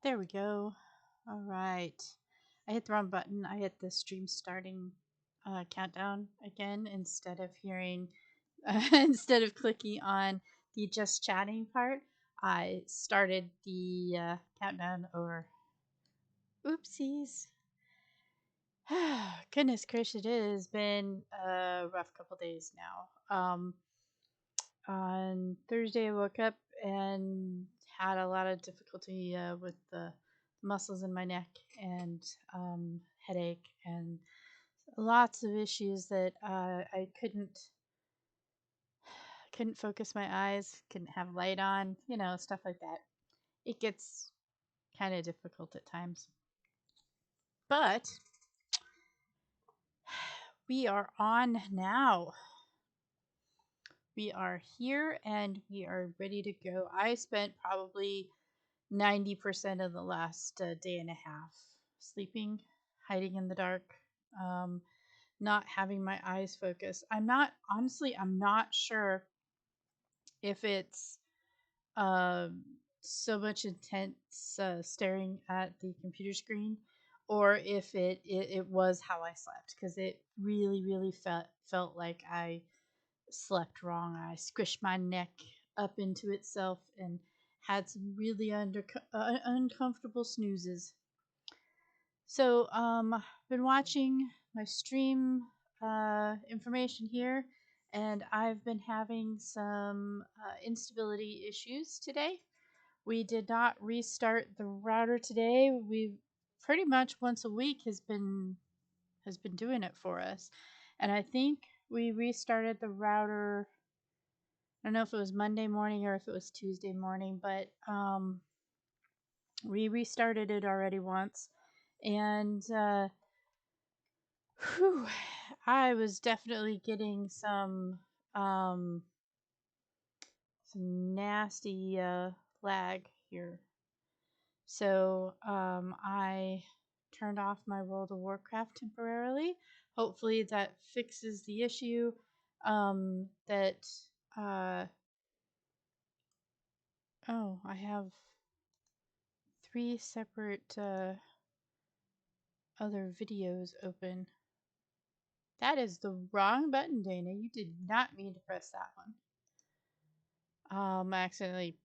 There we go. All right. I hit the wrong button. I hit the stream starting countdown again instead of hearing, instead of clicking on the just chatting part. I started the countdown over. Oopsies. Goodness gracious, it has been a rough couple days now. On Thursday, I woke up and had a lot of difficulty with the muscles in my neck and headache and lots of issues that I couldn't focus my eyes, couldn't have light on, stuff like that. It gets kind of difficult at times, but we are on now. We are here and we are ready to go. I spent probably 90% of the last day and a half sleeping, hiding in the dark, um, not having my eyes focused. I'm not sure if it's um, so much intense staring at the computer screen or if it was how I slept, because it really felt like I slept wrong. I squished my neck up into itself and had some really uncomfortable snoozes. So, been watching my stream information here, and I've been having some instability issues today. We did not restart the router today. We pretty much once a week has been doing it for us, and I think we restarted the router. I don't know if it was Monday morning or if it was Tuesday morning, but we restarted it already once, and whew, I was definitely getting um, some nasty lag here. So I turned off my World of Warcraft temporarily. Hopefully that fixes the issue. That oh, I have three separate other videos open. That is the wrong button, Dana. You did not mean to press that one. I accidentally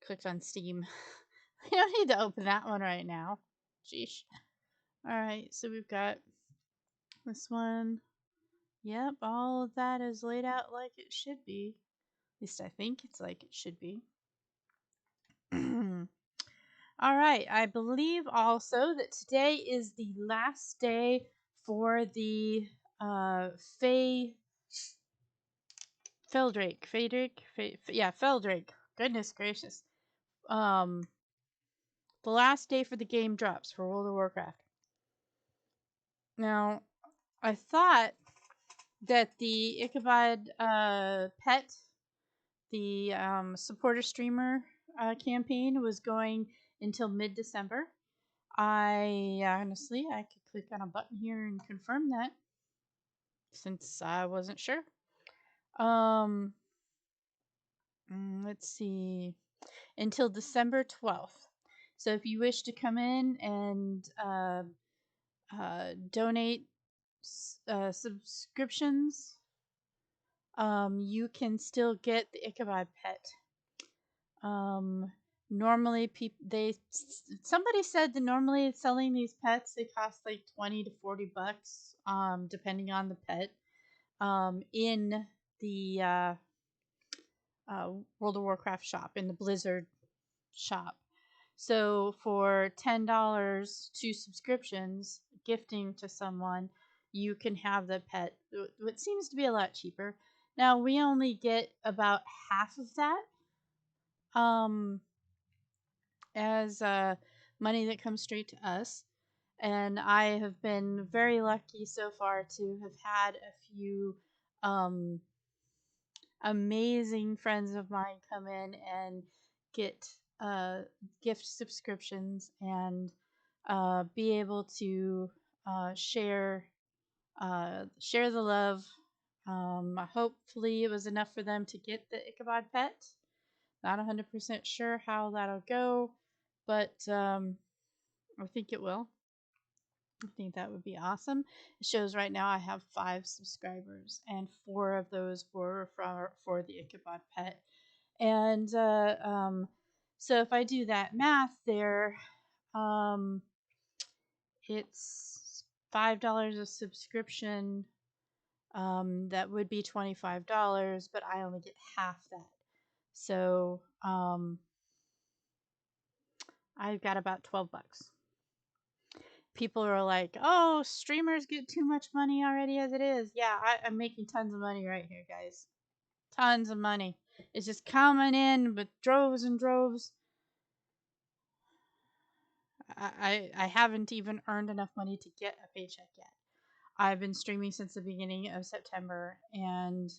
clicked on Steam. We don't need to open that one right now. Sheesh. Alright, so we've got this one. Yep, all of that is laid out like it should be. At least I think it's like it should be. Alright, I believe also that today is the last day for the Feldrake. Goodness gracious. Um, the last day for the game drops for World of Warcraft. Now, I thought that the Ichabod pet, the supporter streamer campaign, was going until mid-December. I could click on a button here and confirm that, since I wasn't sure. Um, let's see, until December 12th. So if you wish to come in and donate subscriptions, you can still get the Ichabod pet. Normally, somebody said that normally selling these pets, they cost like 20 to 40 bucks, depending on the pet, in the World of Warcraft shop, in the Blizzard shop. So for $10, 2 subscriptions, gifting to someone, you can have the pet. What seems to be a lot cheaper. Now we only get about half of that as money that comes straight to us. And I have been very lucky so far to have had a few um, amazing friends of mine come in and get gift subscriptions and be able to share the love. Hopefully, it was enough for them to get the Ichabod pet. Not 100% sure how that'll go, but I think it will. I think that would be awesome. It shows right now I have 5 subscribers, and 4 of those were for the Ichabod pet. And so if I do that math there, um, it's $5 a subscription. That would be $25, but I only get half that. So I've got about 12 bucks. People are like, oh, streamers get too much money already as it is. Yeah, I'm making tons of money right here, guys. Tons of money. It's just coming in with droves and droves. I haven't even earned enough money to get a paycheck yet. I've been streaming since the beginning of September, and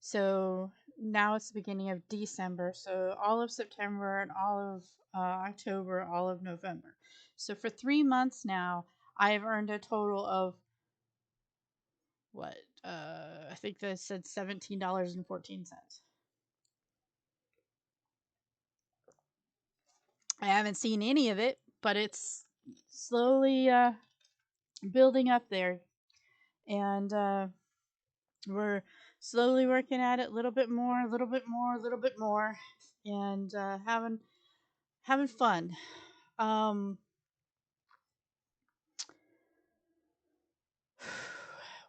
so now it's the beginning of December. So all of September and all of October, all of November. So for 3 months now, I have earned a total of what? I think that said $17.14. I haven't seen any of it, but it's slowly building up there, and we're slowly working at it a little bit more, a little bit more, a little bit more, and having fun.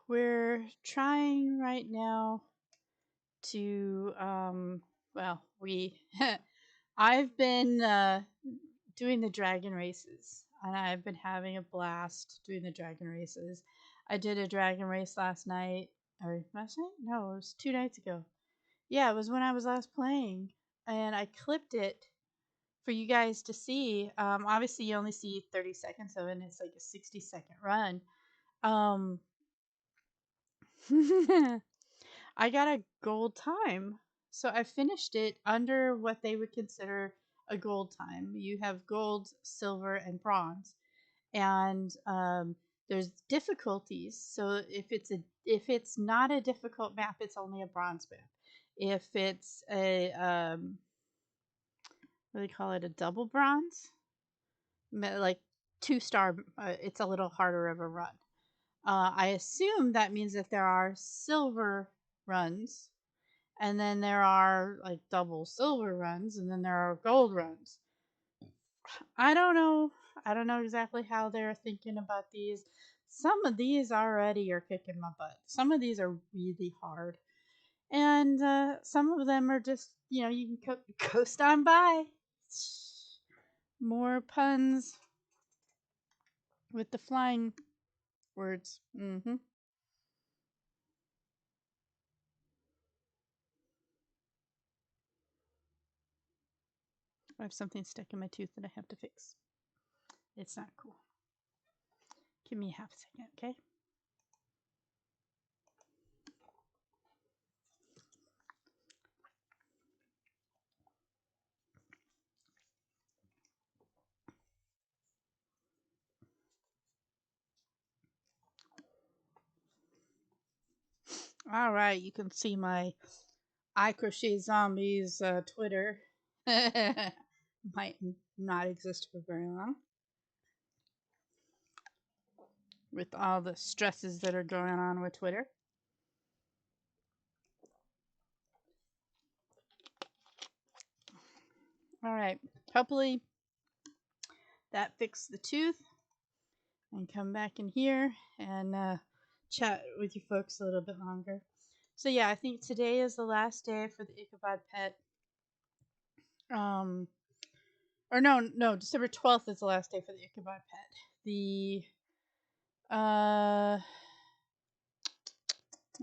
We're trying right now to well, I've been doing the dragon races, and I've been having a blast doing the dragon races. I did a dragon race last night, or last night? No, it was 2 nights ago. Yeah, it was when I was last playing, and I clipped it for you guys to see. Obviously, you only see 30 seconds of it, and it's like a 60-second run. Um, I got a gold time. So I finished it under what they would consider a gold time. You have gold, silver, and bronze, and there's difficulties. So if it's not a difficult map, it's only a bronze map. If it's a what do they call it, a double bronze, like 2-star, it's a little harder of a run. I assume that means that there are silver runs, and then there are like double silver runs, and then there are gold runs. I don't know. I don't know exactly how they're thinking about these. Some of these already are kicking my butt. Some of these are really hard. And some of them are just, you can coast on by. More puns with the flying words. I have something stuck in my tooth that I have to fix. It's not cool. Give me half a second, okay? All right, you can see my I Crochet Zombies Twitter. Might not exist for very long with all the stresses that are going on with Twitter. All right, hopefully that fixed the tooth, and come back in here and chat with you folks a little bit longer. So yeah, I think today is the last day for the Ichabod pet. Or no, December 12th is the last day for the Ichabod pet. The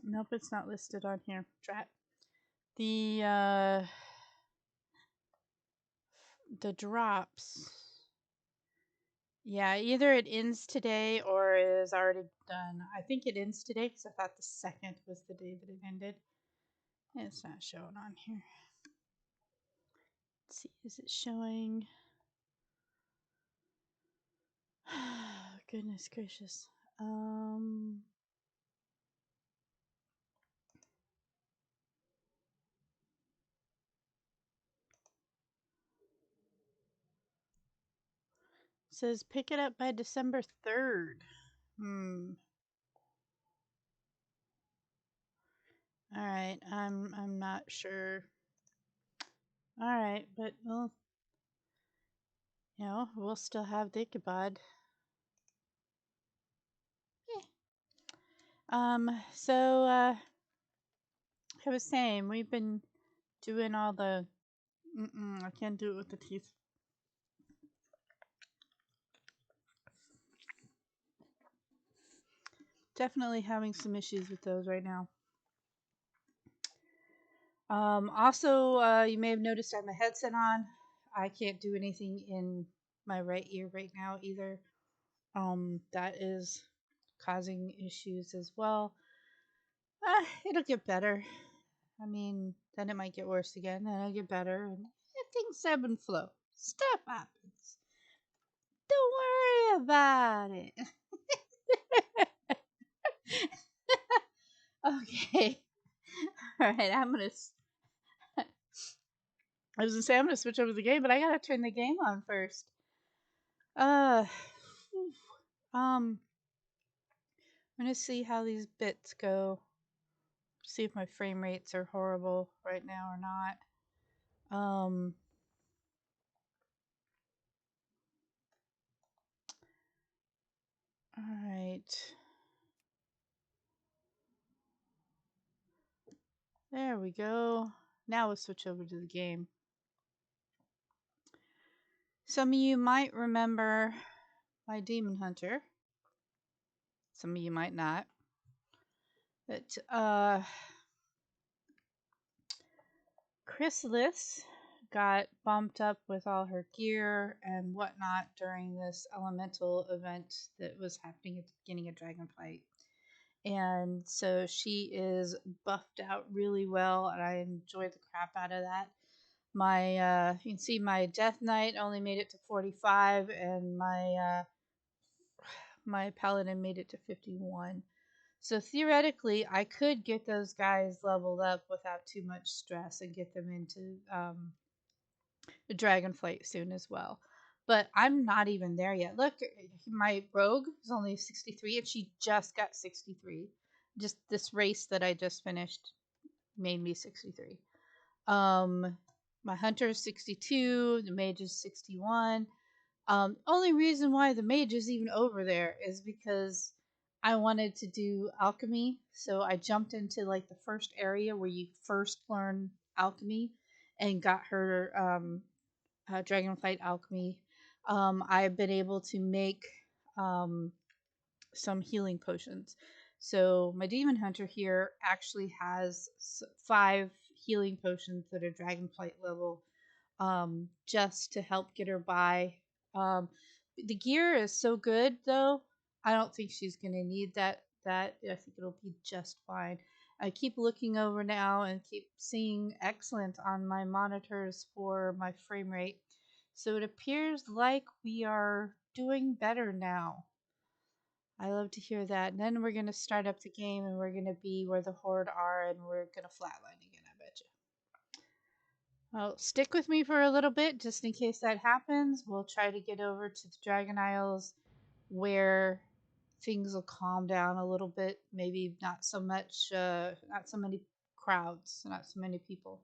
nope, it's not listed on here. Drat. The drops. Yeah, either it ends today or it is already done. I think it ends today because I thought the 2nd was the day that it ended. It's not showing on here. Let's see, is it showing? Goodness gracious. says pick it up by December 3rd. All right, I'm not sure. All right, but we'll still have Dicabod. Yeah. So I was saying we've been doing all the. I can't do it with the teeth. Definitely having some issues with those right now. Also, you may have noticed I have my headset on. I can't do anything in my right ear right now either. That is causing issues as well. It'll get better. I mean, then it might get worse again, then it'll get better, and things ebb and flow. Stuff happens. Don't worry about it. Okay. All right, I was gonna say I'm gonna switch over the game, but I gotta turn the game on first. I'm gonna see how these bits go. See if my frame rates are horrible right now or not. All right. There we go. Now we'll switch over to the game. Some of you might remember my Demon Hunter. Some of you might not. But Chrysalis got bumped up with all her gear and whatnot during this elemental event that was happening at the beginning of Dragonflight. And so she is buffed out really well, and I enjoyed the crap out of that. My you can see my Death Knight only made it to 45, and my Paladin made it to 51. So theoretically, I could get those guys leveled up without too much stress and get them into the Dragonflight soon as well. But I'm not even there yet. Look, my rogue is only 63, and she just got 63. Just this race that I just finished made me 63. My hunter is 62, the mage is 61. Only reason why the mage is even over there is because I wanted to do alchemy, so I jumped into like the first area where you first learn alchemy and got her Dragonflight alchemy. I've been able to make some healing potions. So my demon hunter here actually has 5 healing potions that are Dragonflight level, just to help get her by. The gear is so good though. I don't think she's gonna need that. I think it'll be just fine. I keep looking over now and keep seeing excellent on my monitors for my frame rate. So it appears like we are doing better now. I love to hear that. And then we're gonna start up the game and we're gonna be where the Horde are and we're gonna flatline again, I bet you. Well, stick with me for a little bit just in case that happens. We'll try to get over to the Dragon Isles where things will calm down a little bit. Maybe not so much, not so many crowds, not so many people.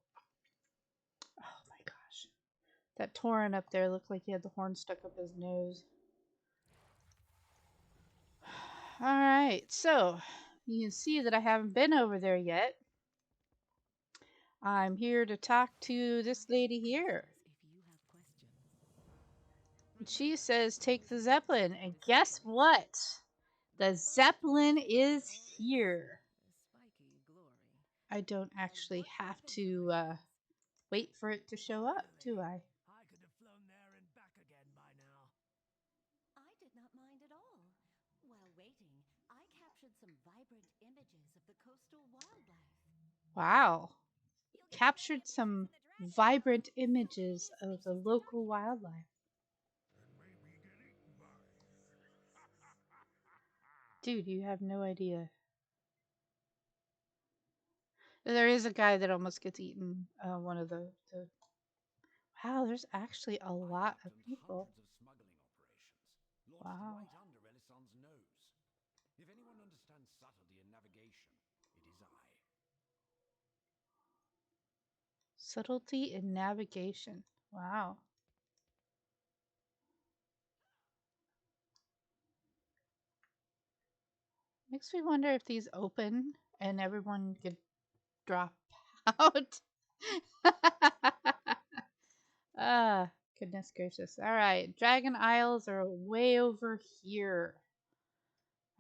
Oh my gosh. That Tauren up there looked like he had the horn stuck up his nose. Alright, so you can see that I haven't been over there yet. I'm here to talk to this lady here. She says take the Zeppelin, and guess what? The Zeppelin is here. I don't actually have to wait for it to show up, do I? I could have flown there and back again by now. I did not mind at all. While waiting, I captured some vibrant images of the coastal wildlife. Wow. Captured some vibrant images of the local wildlife. Dude, you have no idea. There is a guy that almost gets eaten. One of the. Wow, there's actually a lot of people. Wow. Right under Elisand's nose. If anyone understands subtlety in navigation, it is I. Subtlety in navigation. Wow. Makes me wonder if these open and everyone could drop out. Ah, goodness gracious. All right. Dragon Isles are way over here.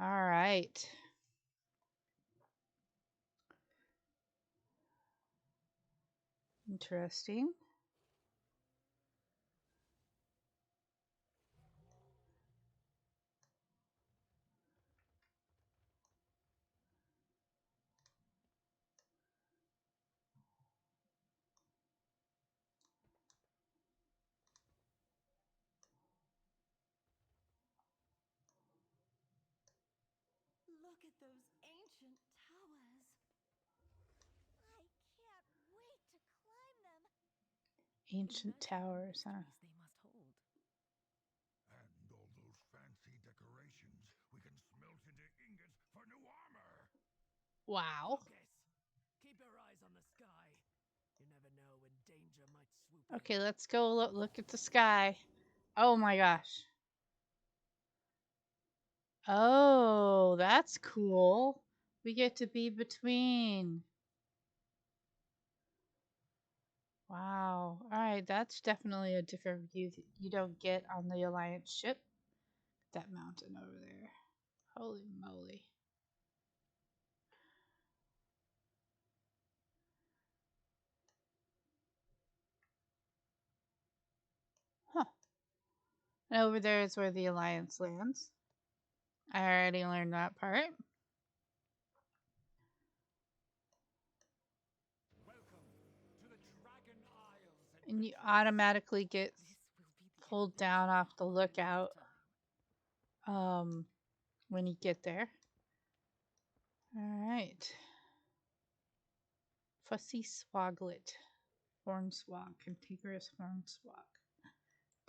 All right. Interesting. Look at those ancient towers. I can't wait to climb them. Ancient towers, huh? They must hold. And all those fancy decorations we can smelt into ingots for new armor. Wow. Focus! Keep your eyes on the sky. You never know when danger might swoop Okay, in. let's go look at the sky. Oh my gosh. Oh, that's cool. We get to be between. Wow. All right, that's definitely a different view that you don't get on the Alliance ship. That mountain over there. Holy moly. Huh. And over there is where the Alliance lands. I already learned that part. Welcome to the Dragon Isles. And you automatically get This will be the pulled down adventure off the of a lookout lifetime. when you get there. All right. Fussy Swoglet. Hornswog. Contiguous Hornswog.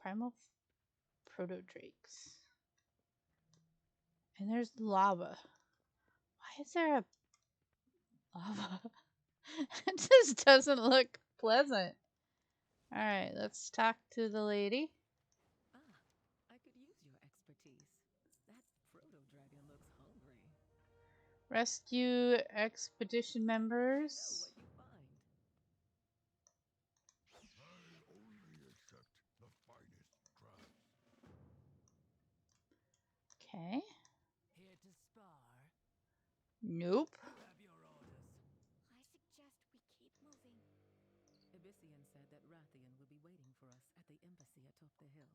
Primal Protodrakes. And there's lava. Why is there a lava? It just doesn't look pleasant. Alright, let's talk to the lady. Ah, I could use your expertise. That proto-dragon looks hungry. Rescue expedition Let me know members. what you find. I only accept the finest crafts. Okay. Here to spar. Nope. You have your orders. I suggest we keep moving. Abyssian said that Rathian will be waiting for us at the embassy atop the hill.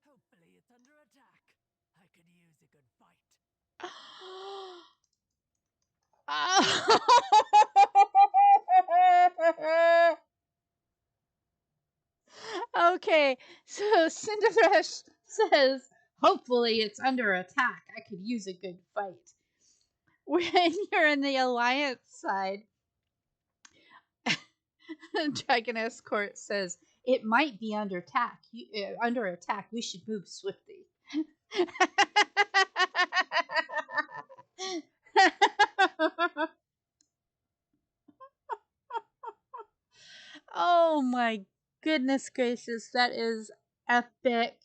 Hopefully it's under attack. I could use a good fight. Okay, so Cinderthresh says, hopefully it's under attack. I could use a good fight. When you're in the Alliance side, Dragon Escort says, it might be under attack. Under attack. We should move swiftly. Oh my goodness gracious, that is epic.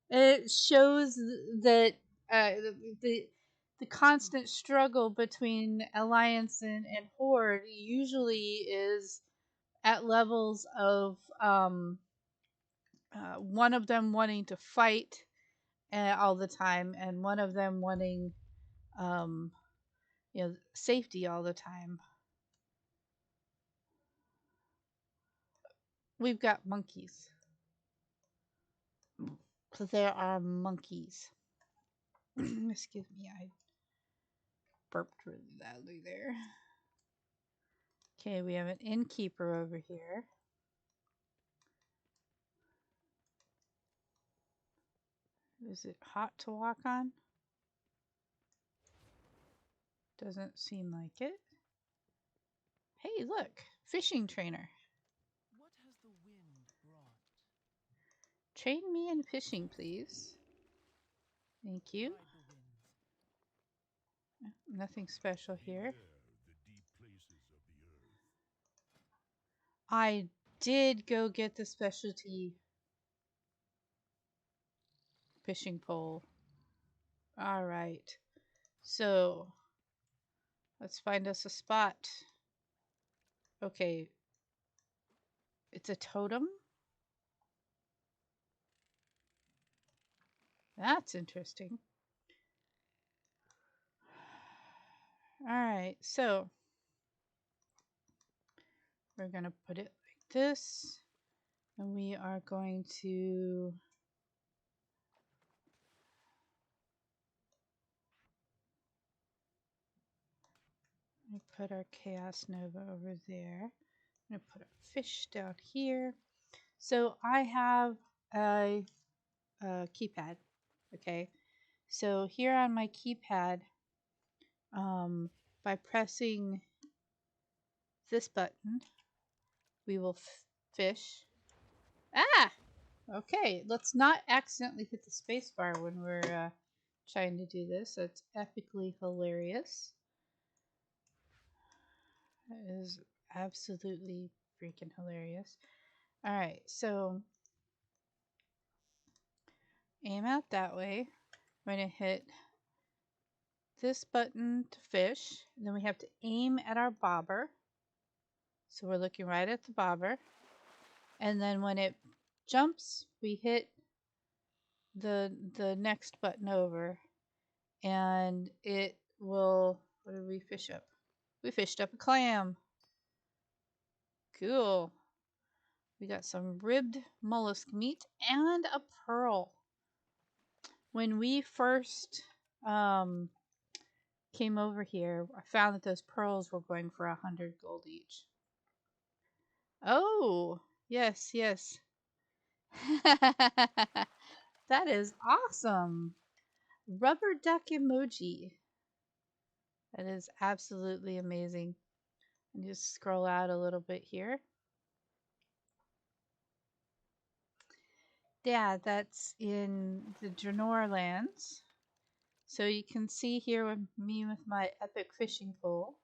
It shows that the constant struggle between Alliance and Horde usually is at levels of one of them wanting to fight all the time and one of them wanting um, safety all the time. We've got monkeys. So there are monkeys. Excuse me, I burped really loudly there. Okay, we have an innkeeper over here. Is it hot to walk on? Doesn't seem like it. Hey, look, fishing trainer. What has the wind brought? Train me in fishing, please. Thank you. Ride the winds. Nothing special here. Beware the deep places of the earth. I did go get the specialty fishing pole. All right. So let's find us a spot. Okay. It's a totem. That's interesting. All right. So we're going to put it like this. And we are going to put our Chaos Nova over there. I'm going to put a fish down here. So I have a keypad. Okay. So here on my keypad, by pressing this button, we will fish. Ah! Okay, let's not accidentally hit the spacebar when we're trying to do this. That's epically hilarious. That is absolutely freaking hilarious. Alright, so aim out that way. I'm going to hit this button to fish. And then we have to aim at our bobber. So we're looking right at the bobber. And then when it jumps, we hit the next button over. And it will... What did we fish up? We fished up a clam. Cool. We got some ribbed mollusk meat and a pearl. When we first came over here, I found that those pearls were going for 100 gold each. Oh, yes, yes. That is awesome. Rubber duck emoji. That is absolutely amazing. And just scroll out a little bit here. Yeah, that's in the Draenor lands. So you can see here with me with my epic fishing pole.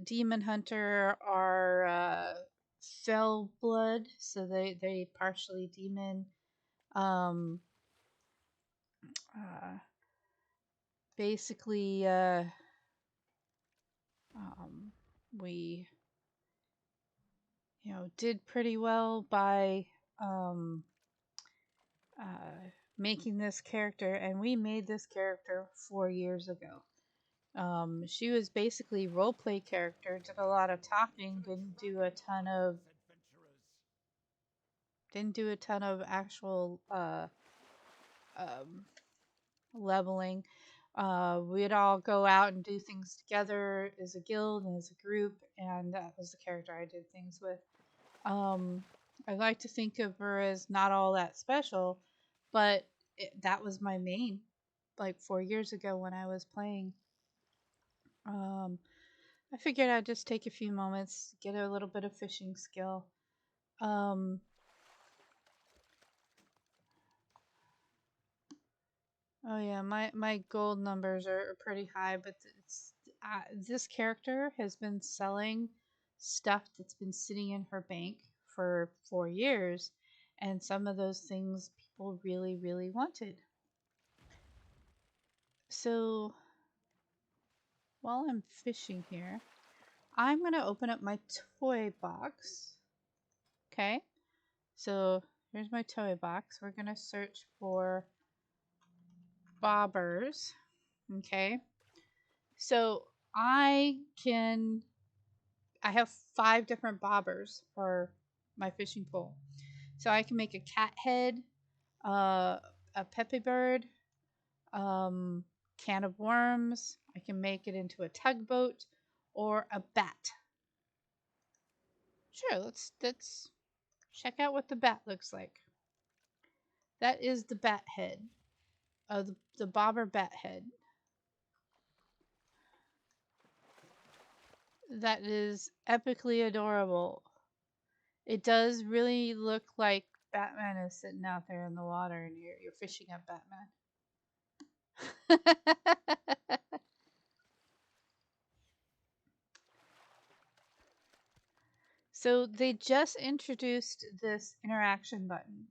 Demon Hunter are fell blood, so they partially demon. Um, uh, basically, we did pretty well by um, making this character, and we made this character 4 years ago. She was basically roleplay character, did a lot of talking, didn't do a ton of actual um, leveling. We'd all go out and do things together as a guild and as a group, and that was the character I did things with. I like to think of her as not all that special, but that was my main, like 4 years ago when I was playing. I figured I'd just take a few moments, get a little bit of fishing skill. Um, oh yeah, my gold numbers are pretty high, but this character has been selling stuff that's been sitting in her bank for 4 years, and some of those things people really, really wanted. So while I'm fishing here, I'm going to open up my toy box. Okay, so here's my toy box. We're going to search for bobbers. Okay, so I have 5 different bobbers for my fishing pole. So I can make a cat head, a peppy bird, can of worms. I can make it into a tugboat or a bat. Sure, let's check out what the bat looks like. That is the bat head, the bobber bat head. That is epically adorable. It does really look like Batman is sitting out there in the water and you're fishing up Batman. So they just introduced this interaction button.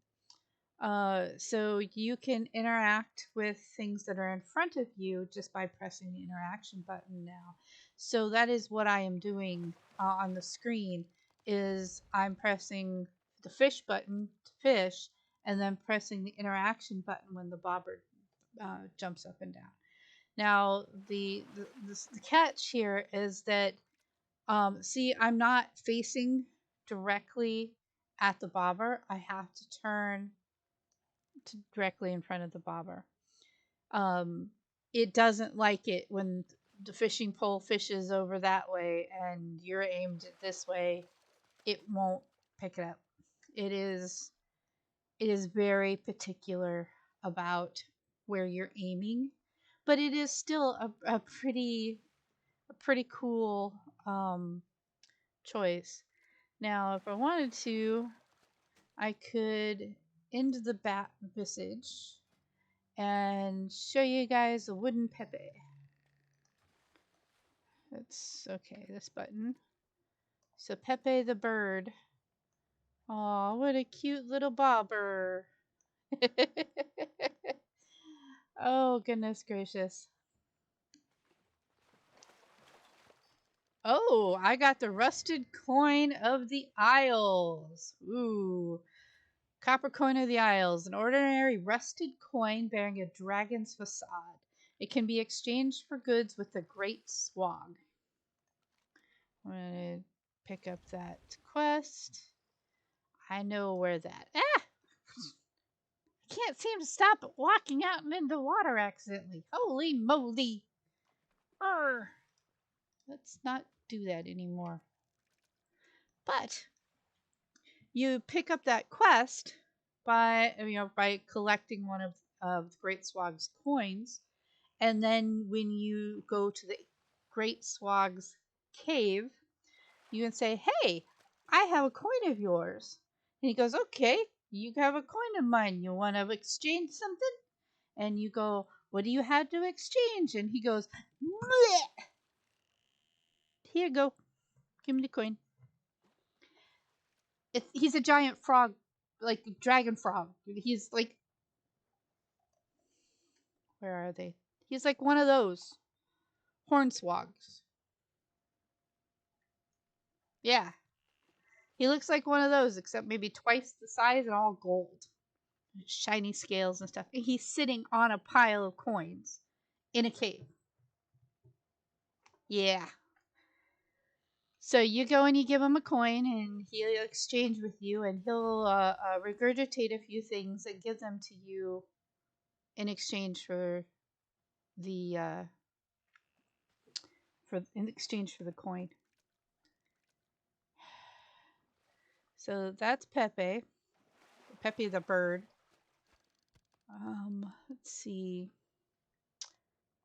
So you can interact with things that are in front of you just by pressing the interaction button now. So that is what I am doing on the screen. Is I'm pressing the fish button to fish, and then pressing the interaction button when the bobber jumps up and down. Now the catch here is that see, I'm not facing directly at the bobber. I have to turn to directly in front of the bobber. It doesn't like it when the fishing pole fishes over that way and you're aimed this way. It won't pick it up. It is very particular about where you're aiming, but it is still a pretty cool choice. Now, if I wanted to, I could end the bat message and show you guys a wooden Pepe. That's okay, this button. So Pepe the bird. Aw, what a cute little bobber. Oh, goodness gracious. Oh, I got the rusted coin of the Isles. Ooh. Copper coin of the Isles, an ordinary rusted coin bearing a dragon's facade. It can be exchanged for goods with the Great Swag. I'm going to pick up that quest. I know where that... Ah! I can't seem to stop walking out and into the water accidentally. Holy moly! Arr! Let's not do that anymore. But you pick up that quest by collecting one of Great Swag's coins, and then when you go to the Great Swag's cave, you can say, "Hey, I have a coin of yours," and he goes, "Okay, you have a coin of mine. You want to exchange something?" And you go, "What do you have to exchange?" And he goes, "Bleh. Here you go. Give me the coin." He's a giant frog, like dragon frog. He's like, where are they? He's like one of those hornswogs. Yeah, he looks like one of those, except maybe twice the size and all gold, shiny scales and stuff. And he's sitting on a pile of coins in a cave. Yeah. So you go and you give him a coin, and he'll exchange with you, and he'll regurgitate a few things and give them to you in exchange for the coin. So that's Pepe. Pepe the bird. Let's see.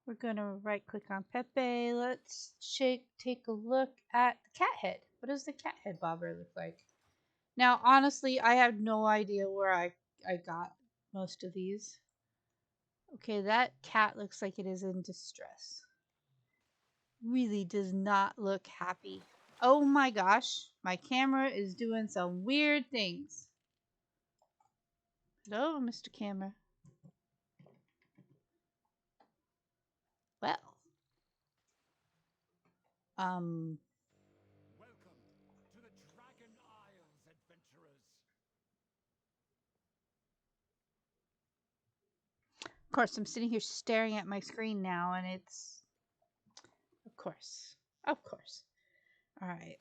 We're gonna right click on Pepe. Let's take a look at the cat head. What does the cat head bobber look like? Now, honestly, I have no idea where I got most of these. Okay, that cat looks like it is in distress. Really does not look happy. Oh my gosh, my camera is doing some weird things. Hello, Mr. Camera. Well, Welcome to the Dragon Isles, adventurers. of course, I'm sitting here staring at my screen now, and it's... Of course. Of course. Alright.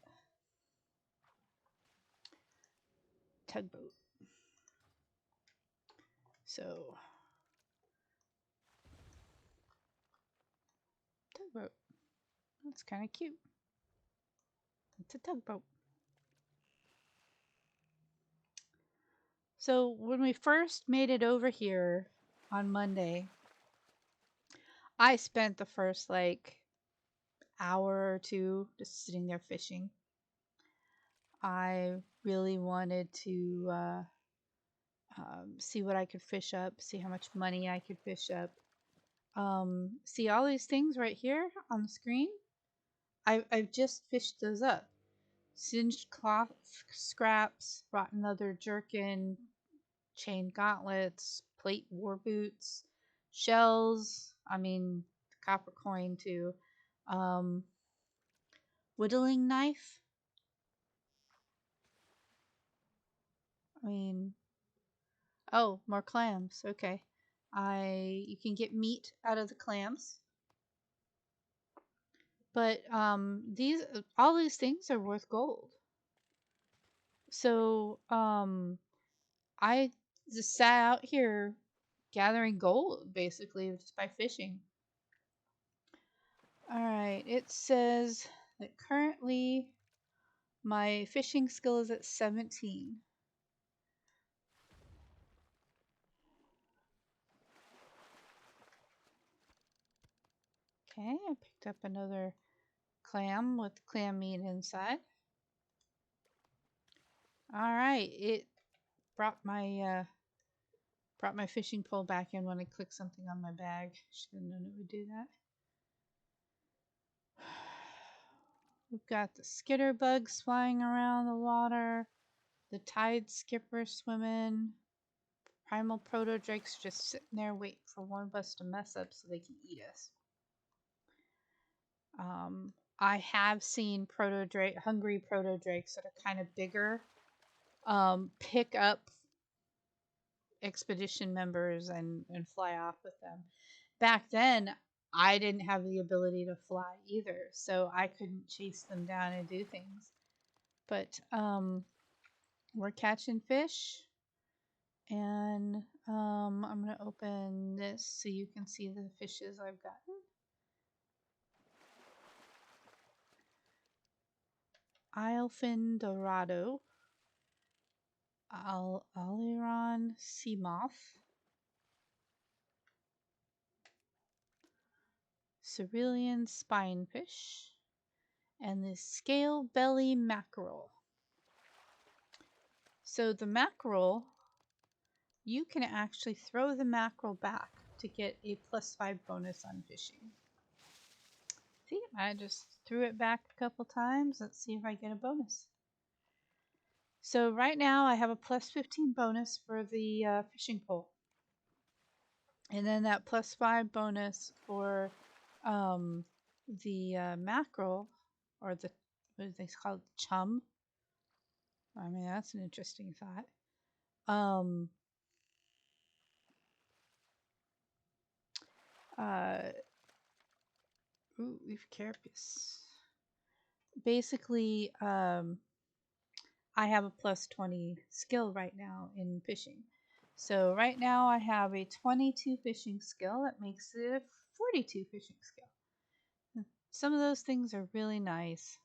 Tugboat. So... Tugboat. That's kind of cute. It's a tugboat. So when we first made it over here on Monday, I spent the first hour or two just sitting there fishing. I really wanted to see what I could fish up, see how much money I could fish up. See all these things right here on the screen? I've just fished those up. Singed cloth scraps, rotten leather jerkin, chain gauntlets, plate war boots, shells, I mean, copper coin too, um, whittling knife. I mean, oh, more clams. Okay. You can get meat out of the clams. But all these things are worth gold. So, I just sat out here gathering gold basically just by fishing. All right, it says that currently my fishing skill is at 17. Okay, I picked up another clam with clam meat inside. All right, it brought my fishing pole back in when I clicked something on my bag. Should have known it would do that. We've got the skitter bugs flying around the water, the tide skipper swimming, primal proto drakes just sitting there waiting for one of us to mess up so they can eat us. I have seen hungry proto drakes that are kind of bigger, pick up expedition members and fly off with them. Back then, I didn't have the ability to fly either, so I couldn't chase them down and do things. But we're catching fish, and I'm gonna open this so you can see the fishes I've gotten. Islefin Dorado, Aliron Sea Moth, Cerulean Spinefish, and the Scale Belly Mackerel. So the mackerel, you can actually throw the mackerel back to get a +5 bonus on fishing. See, I just threw it back a couple times. Let's see if I get a bonus. So right now I have a +15 bonus for the fishing pole. And then that +5 bonus for the mackerel, or the, what do they call it, chum. I mean, that's an interesting thought. Leaf carapace. Basically, I have a +20 skill right now in fishing. So right now I have a 22 fishing skill. That makes it a 42 fishing skill. Some of those things are really nice.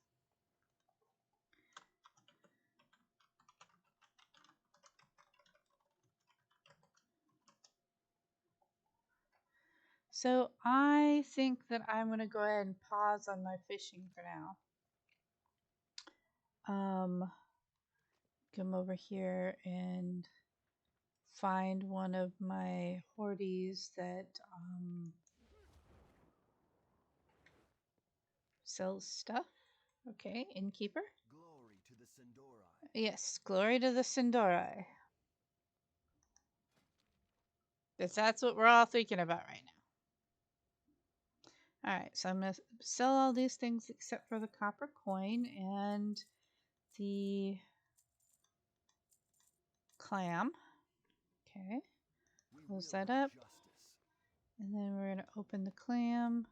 So I think that I'm going to go ahead and pause on my fishing for now. Come over here and find one of my hordes that sells stuff. Okay, innkeeper. Glory to the Sindori. Yes, glory to the Sindori. Because that's what we're all thinking about right now. Alright, so I'm going to sell all these things except for the copper coin and the clam. Okay, close that up. And then we're going to open the clam.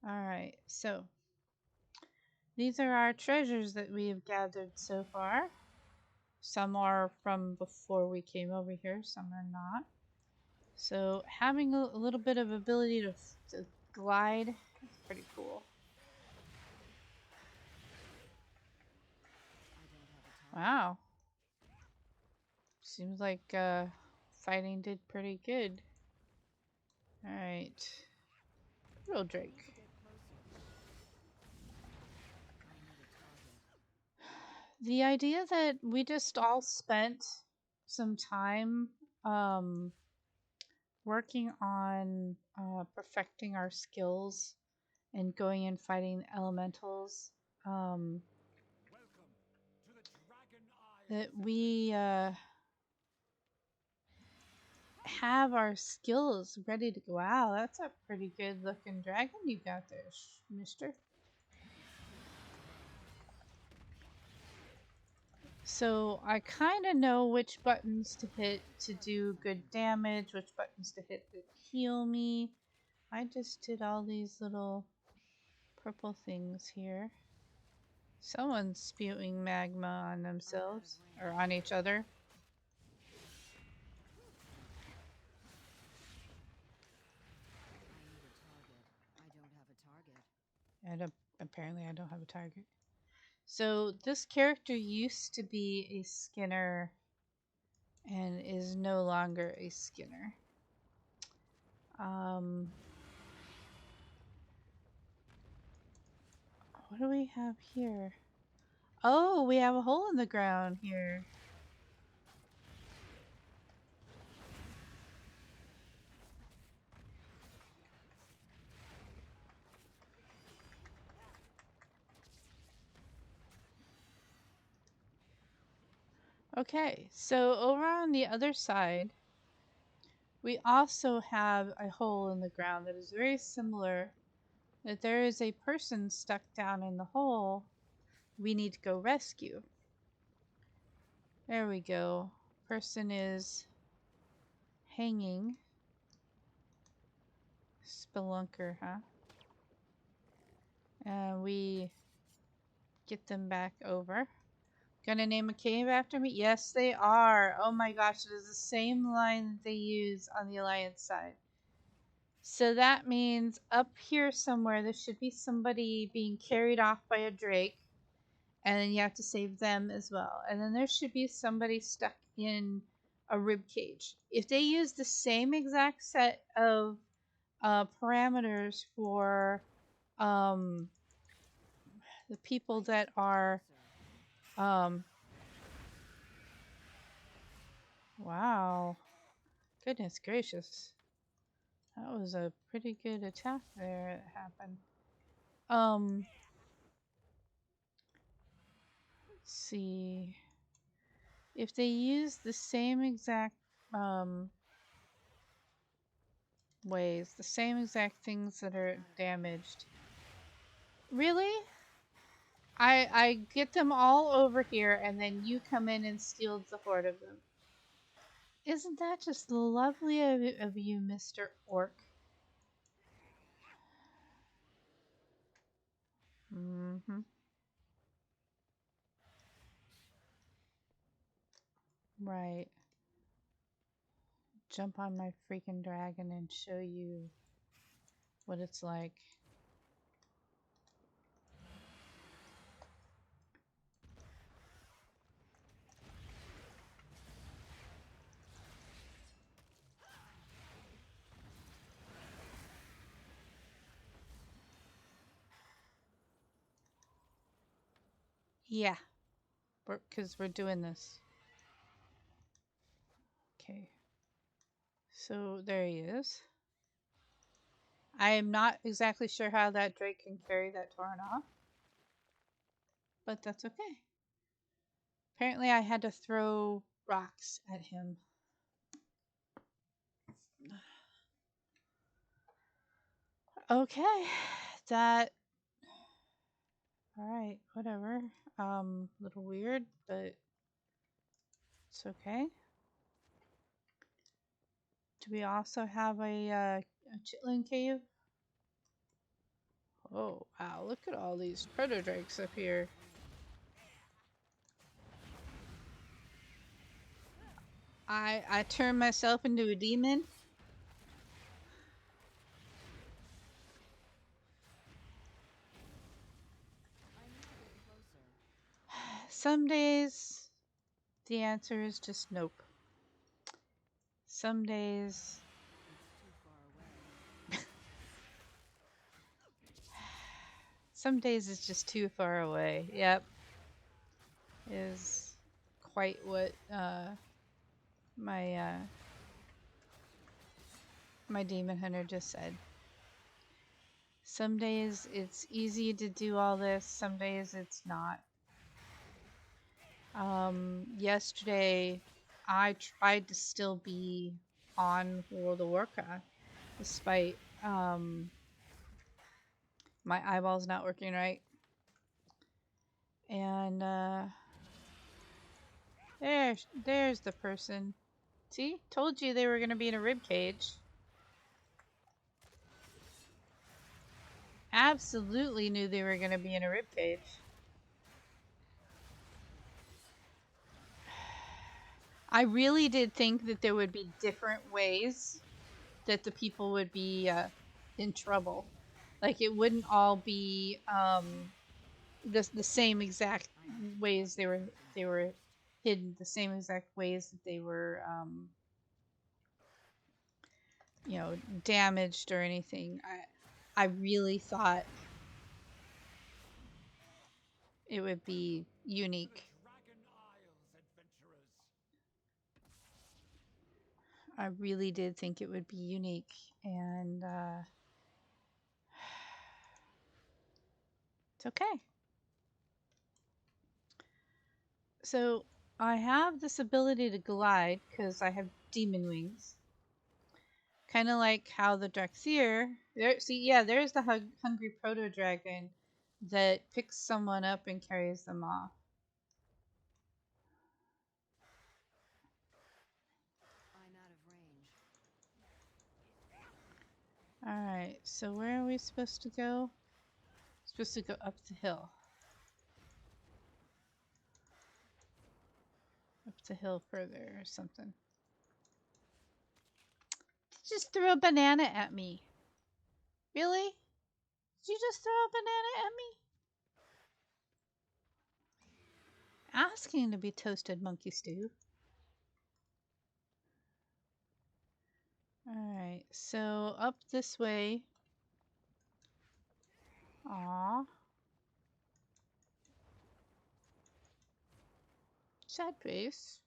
Alright, so these are our treasures that we have gathered so far. Some are from before we came over here, some are not. So having a little bit of ability to glide is pretty cool. Wow. Seems like fighting did pretty good. Alright. Real Drake. The idea that we just all spent some time working on perfecting our skills and going and fighting the elementals. Welcome to the Dragon Eye. That we have our skills ready to go. Wow, that's a pretty good looking dragon you got there, mister. So I kind of know which buttons to hit to do good damage, which buttons to hit to heal me. I just did all these little purple things here. Someone's spewing magma on themselves, or on each other. Apparently I don't have a target. So this character used to be a Skinner and is no longer a Skinner. What do we have here? Oh, we have a hole in the ground here. Okay, so over on the other side, we also have a hole in the ground that is very similar. That there is a person stuck down in the hole we need to go rescue. There we go. Person is hanging. Spelunker, huh? And we get them back over. Gonna name a cave after me? Yes, they are. Oh my gosh, it is the same line that they use on the Alliance side. So that means up here somewhere there should be somebody being carried off by a drake. And then you have to save them as well. And then there should be somebody stuck in a rib cage. If they use the same exact set of parameters for the people that are wow, goodness gracious, that was a pretty good attack there that happened. Let's see, if they use the same exact ways, the same exact things that are damaged. Really? I get them all over here and then you come in and steal the horde of them. Isn't that just lovely of you, Mr. Orc? Mm-hmm. Right. Jump on my freaking dragon and show you what it's like. Yeah, because we're doing this. Okay. So there he is. I am not exactly sure how that drake can carry that torn off, but that's okay. Apparently I had to throw rocks at him. Okay, that... Alright, whatever. Little weird, but it's okay. Do we also have a chitlin cave? Oh, wow, look at all these proto-drakes up here. I turned myself into a demon. Some days, the answer is just nope. Some days... Some days it's just too far away. Yep. Is quite what my demon hunter just said. Some days it's easy to do all this, some days it's not. Yesterday I tried to still be on World of Warcraft despite my eyeballs not working right. And there's the person. See? Told you they were gonna be in a rib cage. Absolutely knew they were gonna be in a rib cage. I really did think that there would be different ways that the people would be in trouble. Like it wouldn't all be the same exact ways they were hidden, the same exact ways that they were you know, damaged or anything. I really thought it would be unique. Dragon Isles, adventurers. I really did think it would be unique, and it's okay. So I have this ability to glide because I have demon wings. Kind of like how the Draxier. There, see, yeah, there's the hungry proto dragon that picks someone up and carries them off. I'm out of range. All right, so where are we supposed to go? Supposed to go up the hill. Up the hill further or something. Just threw a banana at me. Really? Did you just throw a banana at me? Asking to be toasted monkey stew. Alright, so up this way. Aww. Sad face.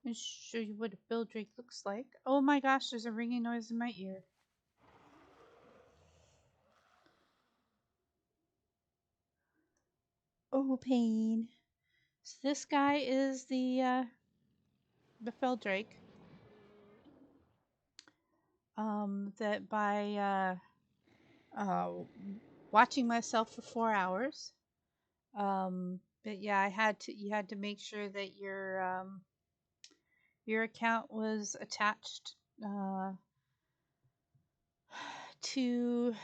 I'll show you what a bill drake looks like. Oh my gosh, there's a ringing noise in my ear. Oh, pain. So this guy is the Feldrake. That by watching myself for 4 hours. But yeah, you had to make sure that your account was attached to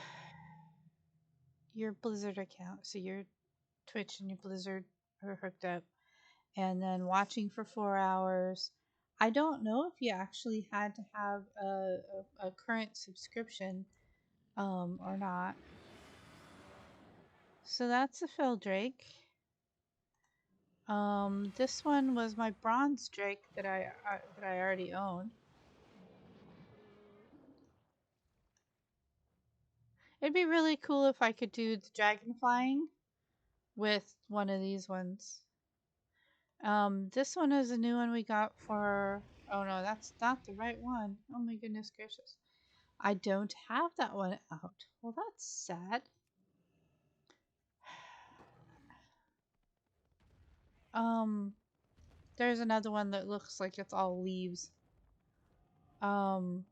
your Blizzard account. So your Twitch and your Blizzard are hooked up, and then watching for 4 hours. I don't know if you actually had to have a current subscription or not. So that's a Feldrake. This one was my bronze drake that I already own. It'd be really cool if I could do the dragon flying with one of these ones. This one is a new one we got for. Oh no, that's not the right one. Oh my goodness gracious. I don't have that one out. Well, that's sad. There's another one that looks like it's all leaves. Alright,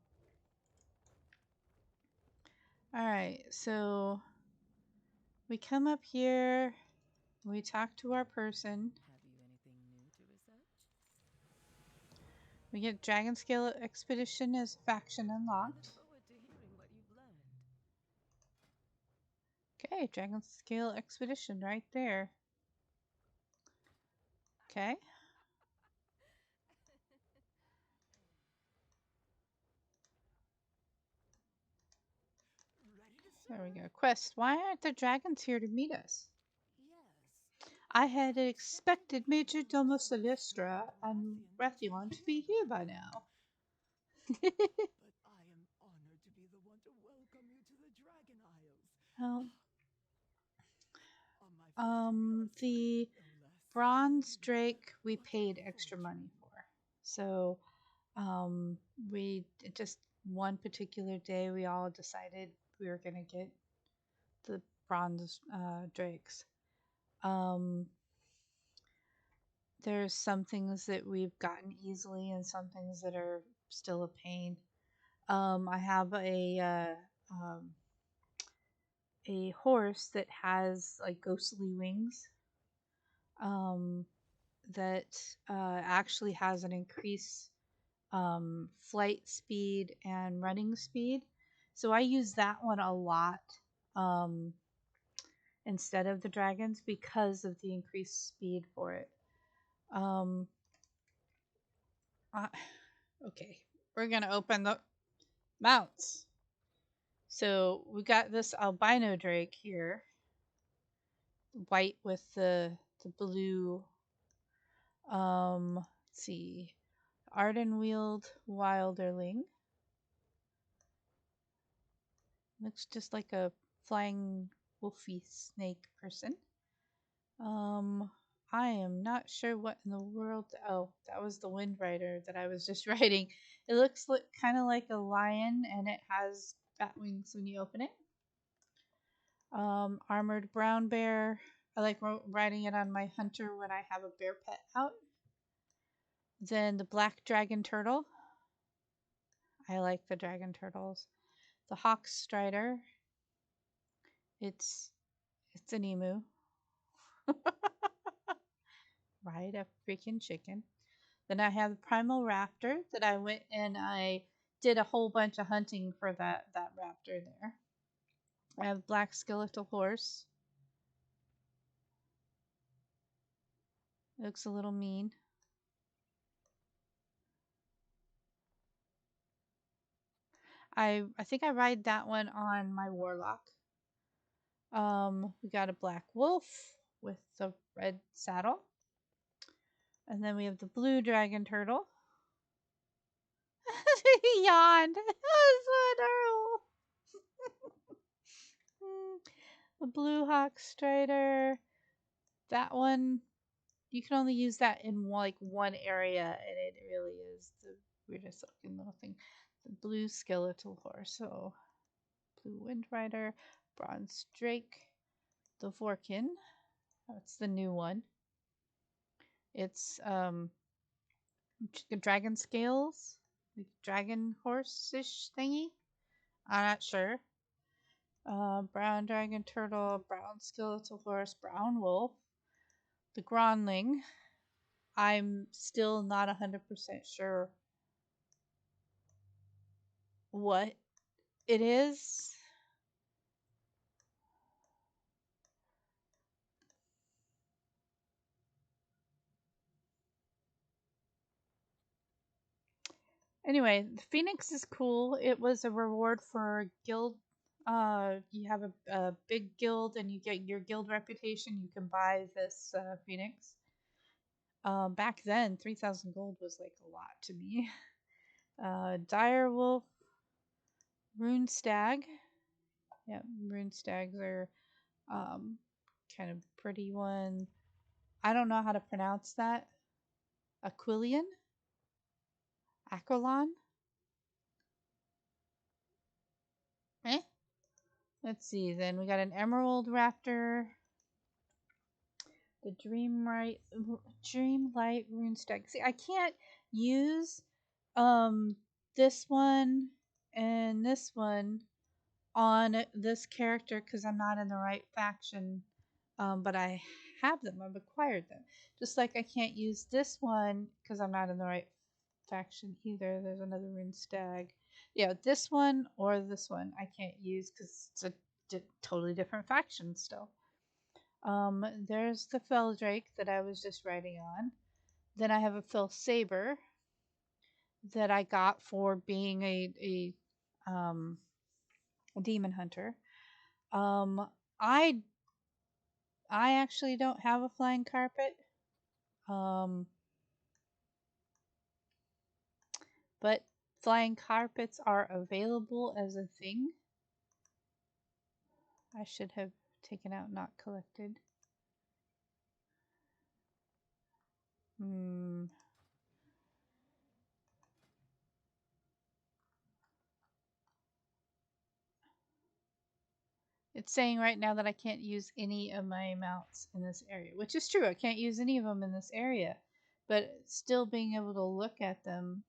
so we come up here, we talk to our person. Have you anything new to research? We get Dragon Scale Expedition as faction I unlocked. look forward to hearing what you've learned. Okay, Dragon Scale Expedition right there. Okay. Ready to There we serve? go. Quest. Why aren't the dragons here to meet us? Yes. I had expected Major Domo Celestra and Rathion to be here by now. But I am honored to be the one to welcome you to the Dragon Isles. Well, On my first real the assignment, no less. bronze drake we paid extra money for. So we just one particular day we all decided we were gonna get the bronze drakes. Um, there's some things that we've gotten easily and some things that are still a pain. I have a horse that has like ghostly wings. Um, that actually has an increased flight speed and running speed. So I use that one a lot um, instead of the dragons because of the increased speed for it. Um, uh, okay, we're gonna open the mounts. So we got this albino drake here, white with the blue. Let's see, Ardenweald Wilderling. Looks just like a flying wolfy snake person. Um, I am not sure what in the world. Oh, that was the Wind Rider that I was just writing. It looks kind of like a lion, and it has bat wings when you open it. Armored brown bear. I like riding it on my hunter when I have a bear pet out. Then the black dragon turtle. I like the dragon turtles. The hawk strider. It's an emu. Right, a freaking chicken. Then I have the primal raptor that I went and I did a whole bunch of hunting for that raptor there. I have black skeletal horse. It looks a little mean. I think I ride that one on my warlock. We got a black wolf with the red saddle. And then we have the blue dragon turtle. He yawned. That was so adorable. The blue hawk strider. That one, you can only use that in like one area, and it really is the weirdest looking little thing. The blue skeletal horse. So blue wind rider, bronze drake, the Vorkin. That's the new one. It's dragon scales, like dragon horse-ish thingy. I'm not sure. Brown dragon turtle, brown skeletal horse, brown wolf, the Gronling. I'm still not 100% sure what it is. Anyway, the Phoenix is cool. It was a reward for guild. You have a big guild and you get your guild reputation. You can buy this Phoenix. Back then, 3,000 gold was like a lot to me. Direwolf, Rune Stag. Yeah, Rune Stags are kind of pretty one. I don't know how to pronounce that. Aquilian? Aquilon? Eh? Let's see. Then we got an Emerald Raptor. The Dreamlight Runestag. See, I can't use this one and this one on this character because I'm not in the right faction. But I have them. I've acquired them. Just like I can't use this one because I'm not in the right faction either. There's another Rune Stag. Yeah, this one or this one I can't use because it's a totally different faction still. There's the Feldrake that I was just riding on. Then I have a Fel Saber that I got for being a demon hunter. Um, I I actually don't have a flying carpet. Um, but flying carpets are available as a thing. I should have taken out not collected. It's saying right now that I can't use any of my mounts in this area, which is true. I can't use any of them in this area, but still being able to look at them.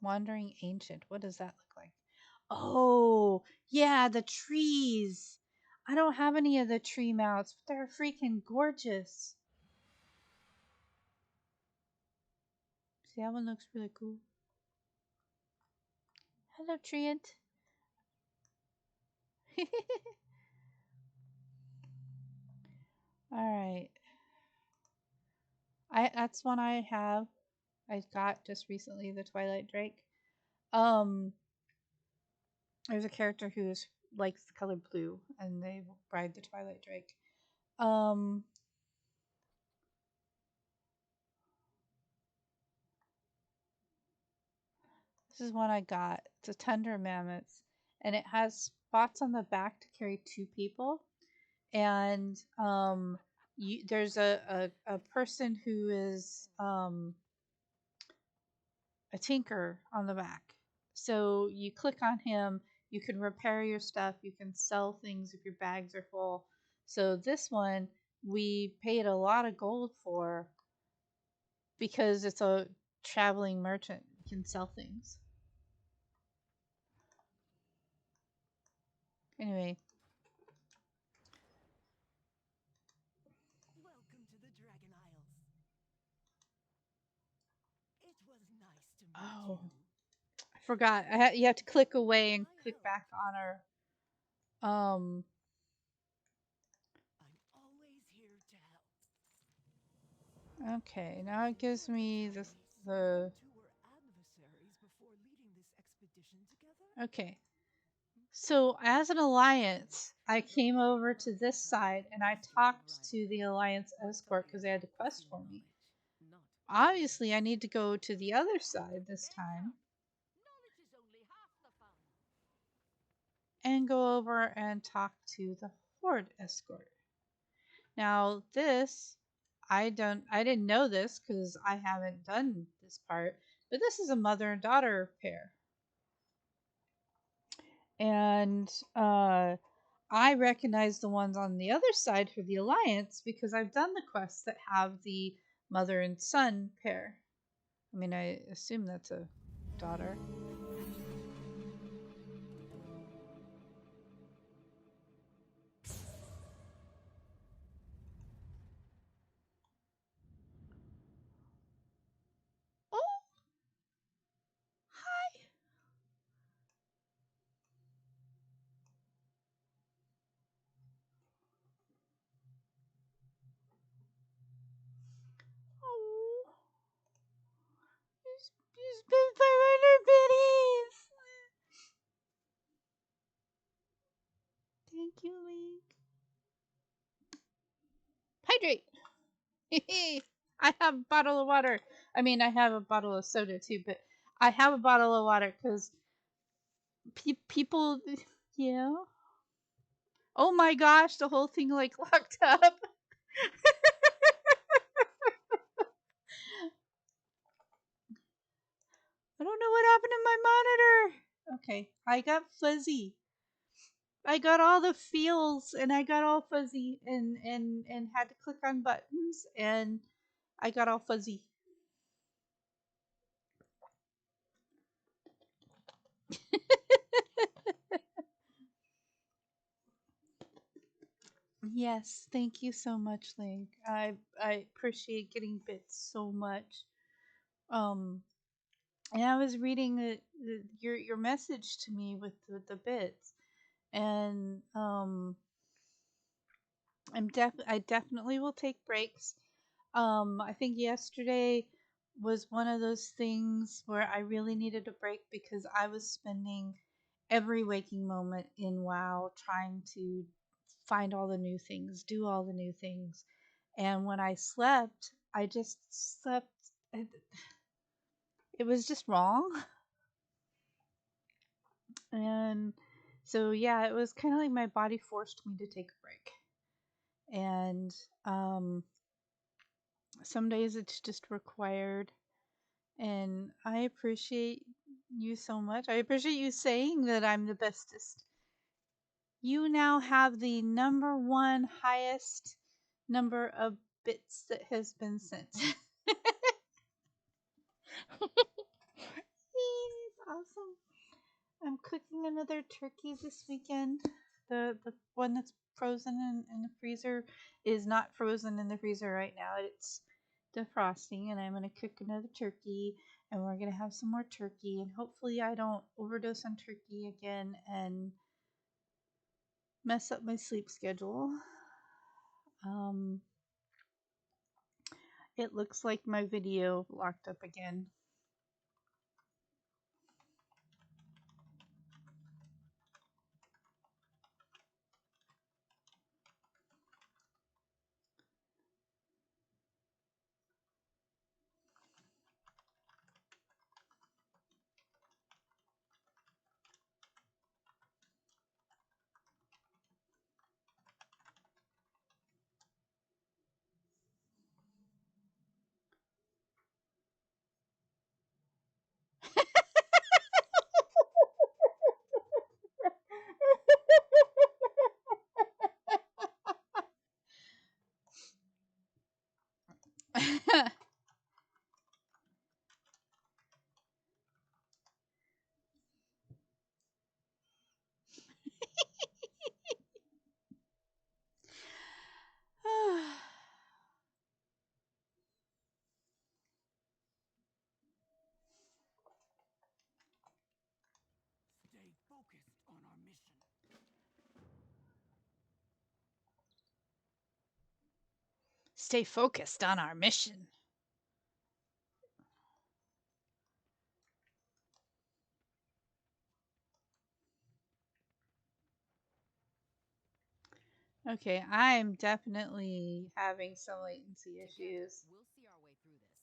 Wandering Ancient. What does that look like? Oh, yeah, the trees. I don't have any of the tree mounts, but they're freaking gorgeous. See, that one looks really cool. Hello, Treant. All right. That's one I have. I got just recently, the Twilight Drake. There's a character who likes the color blue, and they ride the Twilight Drake. This is one I got. It's a Tundra Mammoth, and it has spots on the back to carry 2 people. And there's a person who is a tinker on the back. So you click on him, you can repair your stuff, you can sell things if your bags are full. So this one we paid a lot of gold for because it's a traveling merchant. You can sell things. Anyway. Welcome to the Dragon Isles. It was nice to meet Oh, you. I forgot. You have to click away and click back on our I'm always here to help. Okay, now it gives You're me the this Chinese. the You two were adversaries before leading this expedition together? okay. So as an alliance, I came over to this side and I talked to the alliance escort because they had a quest for me. Obviously, I need to go to the other side this time Knowledge is only half the fun. and go over and talk to the Horde escort. Now this, I didn't know this because I haven't done this part, but this is a mother and daughter pair. And I recognize the ones on the other side for the Alliance because I've done the quests that have the mother and son pair. I mean, I assume that's a daughter. Oh, hi. Oh, you spent 500 pennies. Thank you, Link. Hydrate. I have a bottle of water. I mean, I have a bottle of soda too, but I have a bottle of water because people, yeah. Oh my gosh, the whole thing like locked up. I don't know what happened to my monitor. Okay, I got fuzzy. I got all the feels and I got all fuzzy and had to click on buttons and I got all fuzzy. Yes, thank you so much, Link. I appreciate getting bits so much. Um, and I was reading your message to me with the bits, and I definitely will take breaks. I think yesterday was one of those things where I really needed a break because I was spending every waking moment in WoW trying to find all the new things, do all the new things. And when I slept, I just slept. It was just wrong. And so, yeah, it was kind of like my body forced me to take a break. And some days it's just required. And I appreciate you so much. I appreciate you saying that I'm the bestest. You now have the #1 highest number of bits that has been sent. It's awesome. I'm cooking another turkey this weekend. The one that's frozen in the freezer is not frozen in the freezer right now. It's defrosting, and I'm gonna cook another turkey, and we're gonna have some more turkey, and hopefully I don't overdose on turkey again and mess up my sleep schedule. Um, it looks like my video locked up again. Stay focused on our mission. Stay focused on our mission. Okay, I'm definitely having some latency issues. We'll see our way through this.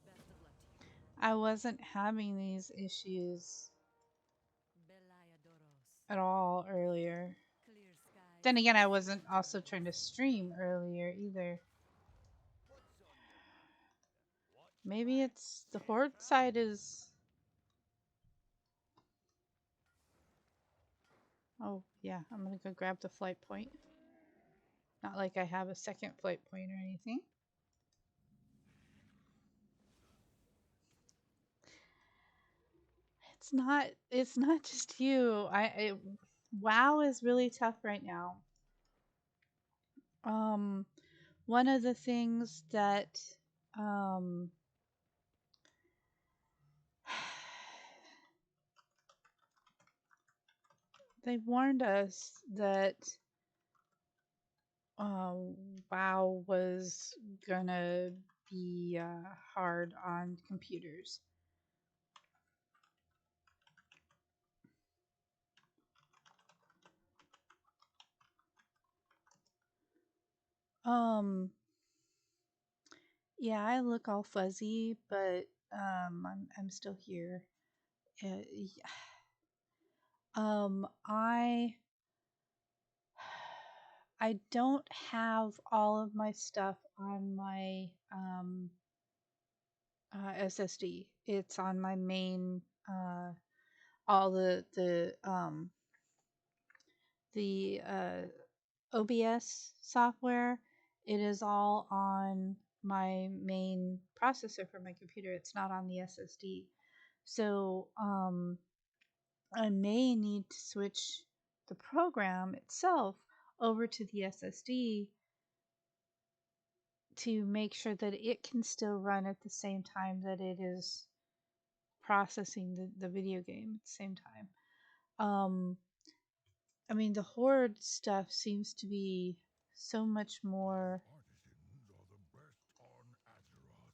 Best of luck to you. I wasn't having these issues Belayadoros. at all earlier. Clear skies. Then again, I wasn't also trying to stream earlier either. What's on your mind? What Maybe facts it's the say Horde facts? side is... Oh, yeah, I'm gonna go grab the flight point. Not like I have a second flight point or anything. It's not just you. WoW is really tough right now. One of the things that um they warned us that WoW was gonna be hard on computers. Um, yeah, I look all fuzzy, but I'm still here. Yeah. I I don't have all of my stuff on my SSD. It's on my main all the OBS software. It is all on my main processor for my computer. It's not on the SSD. So I may need to switch the program itself over to the SSD to make sure that it can still run at the same time that it is processing the video game at the same time. I mean, the Horde stuff seems to be so much more Artisans are the best on Azeroth.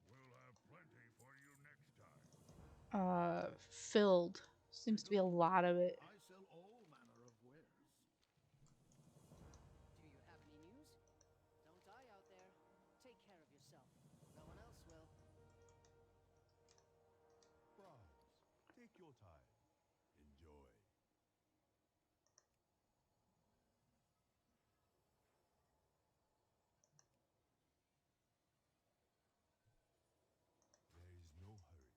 We'll have plenty for you next time. filled. Seems to be a lot of it. I sell all manner of wares. Do you have any news? Don't die out there. Take care of yourself. No one else will. Browse. Take your time. Enjoy. There is no hurry.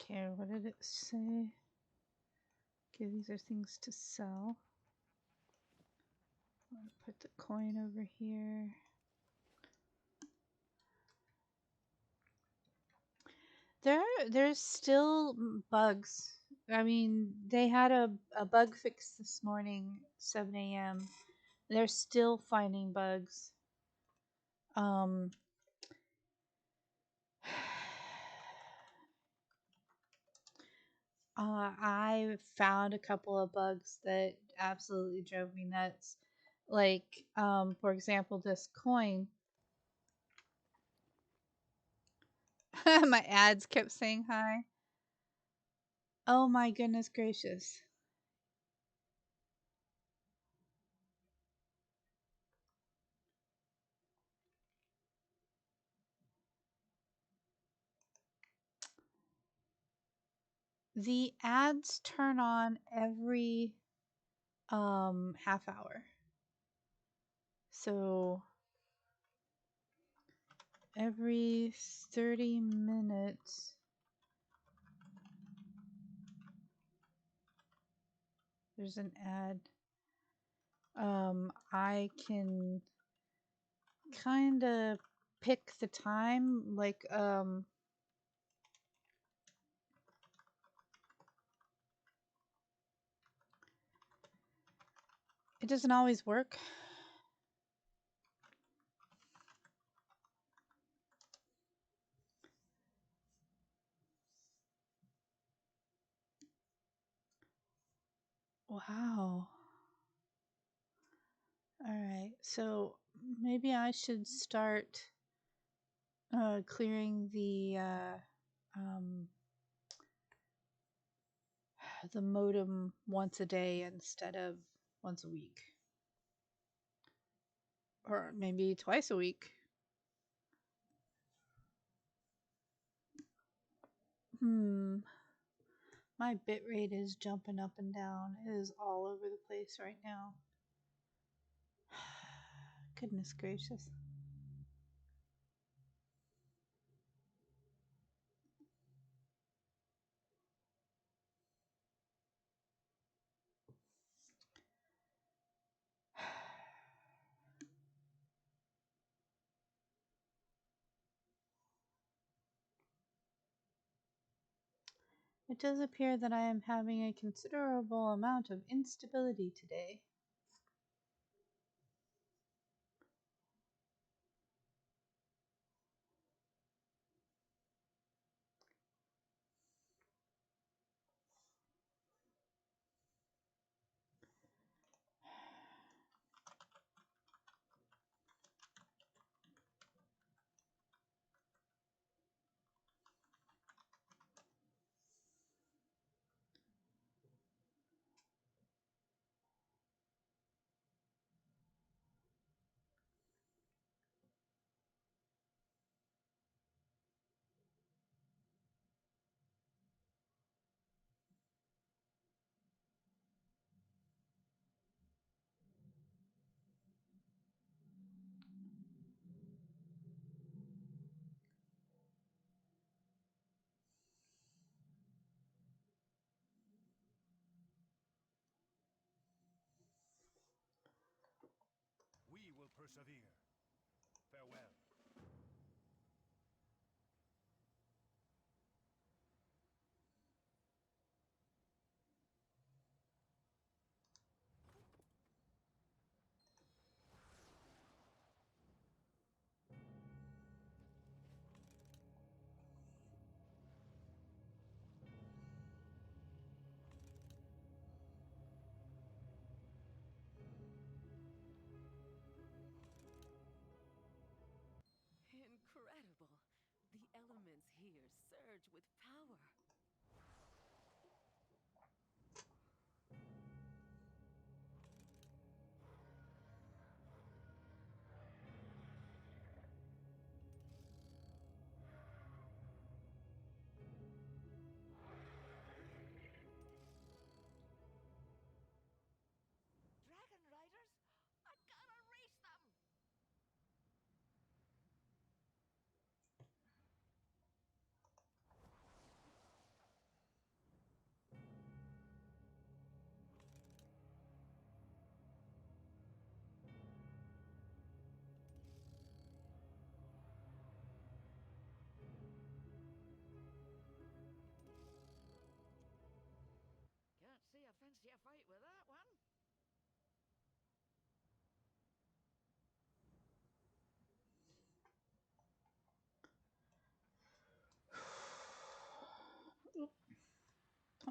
Okay, what did it say? Okay, these are things to sell. I'm gonna put the coin over here. There's still bugs. I mean, they had a bug fix this morning, 7 a.m. They're still finding bugs. I found a couple of bugs that absolutely drove me nuts. Like, for example, this coin. My ads kept saying hi. Oh my goodness gracious. The ads turn on every half hour. So every 30 minutes there's an ad. I can kind of pick the time, like it doesn't always work. Wow. All right. So maybe I should start clearing the modem once a day instead of once a week, or maybe twice a week. My bit rate is jumping up and down. It is all over the place right now. Goodness gracious. It does appear that I am having a considerable amount of instability today. We will persevere. Farewell.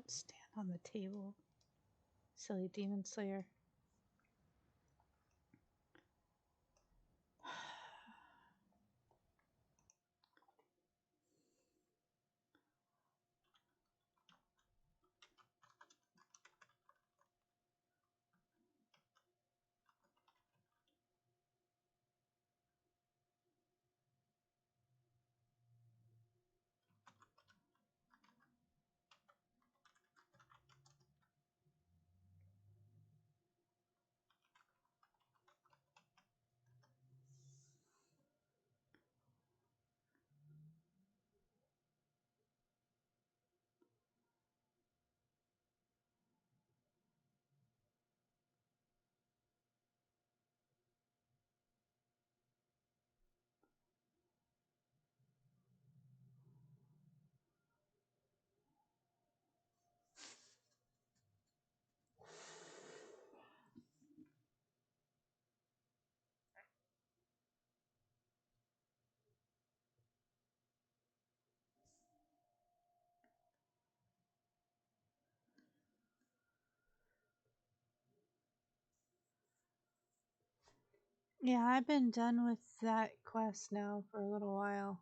Don't stand on the table, silly demon slayer. Yeah, I've been done with that quest now for a little while.